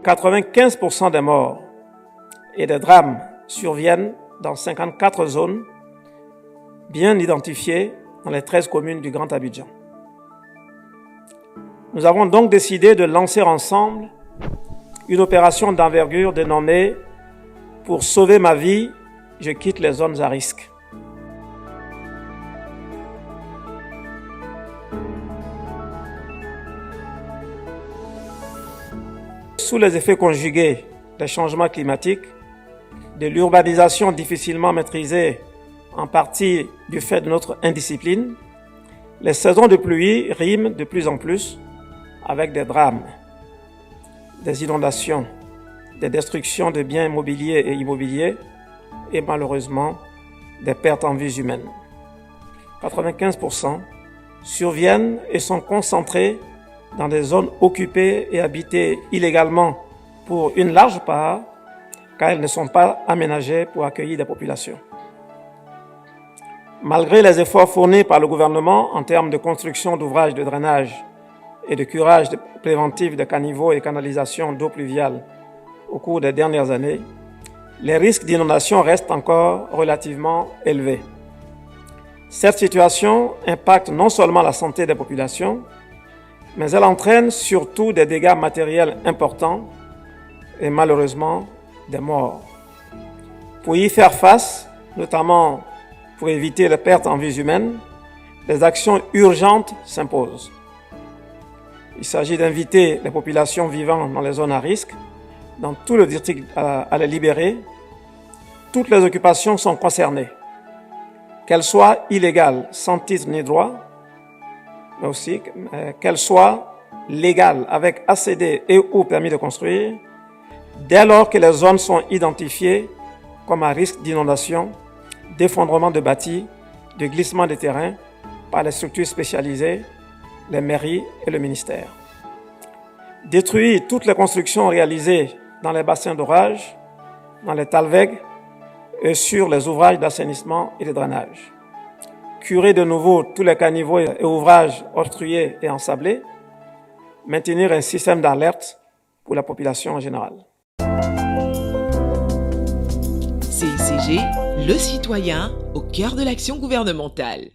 95% des morts et des drames surviennent dans 54 zones bien identifiées dans les 13 communes du Grand Abidjan. Nous avons donc décidé de lancer ensemble une opération d'envergure dénommée « Pour sauver ma vie, je quitte les zones à risque ». Sous les effets conjugués des changements climatiques, de l'urbanisation difficilement maîtrisée en partie du fait de notre indiscipline, les saisons de pluie riment de plus en plus avec des drames, des inondations, des destructions de biens mobiliers et immobiliers et malheureusement des pertes en vies humaines. 95% surviennent et sont concentrés dans des zones occupées et habitées illégalement pour une large part, car elles ne sont pas aménagées pour accueillir des populations. Malgré les efforts fournis par le gouvernement en termes de construction d'ouvrages de drainage et de curage préventif de caniveaux et canalisations d'eau pluviale au cours des dernières années, les risques d'inondation restent encore relativement élevés. Cette situation impacte non seulement la santé des populations, mais elle entraîne surtout des dégâts matériels importants et malheureusement des morts. Pour y faire face, notamment pour éviter les pertes en vies humaines, des actions urgentes s'imposent. Il s'agit d'inviter les populations vivant dans les zones à risque, dans tout le district, à les libérer. Toutes les occupations sont concernées, qu'elles soient illégales, sans titre ni droit, mais aussi qu'elles soient légales, avec ACD et ou permis de construire, dès lors que les zones sont identifiées comme à risque d'inondation, d'effondrement de bâtis, de glissement de terrain par les structures spécialisées, les mairies et le ministère. Détruire toutes les constructions réalisées dans les bassins d'orage, dans les talwegs et sur les ouvrages d'assainissement et de drainage. Curer de nouveau tous les caniveaux et ouvrages obstrués et ensablés. Maintenir un système d'alerte pour la population en général. CICG, le citoyen au cœur de l'action gouvernementale.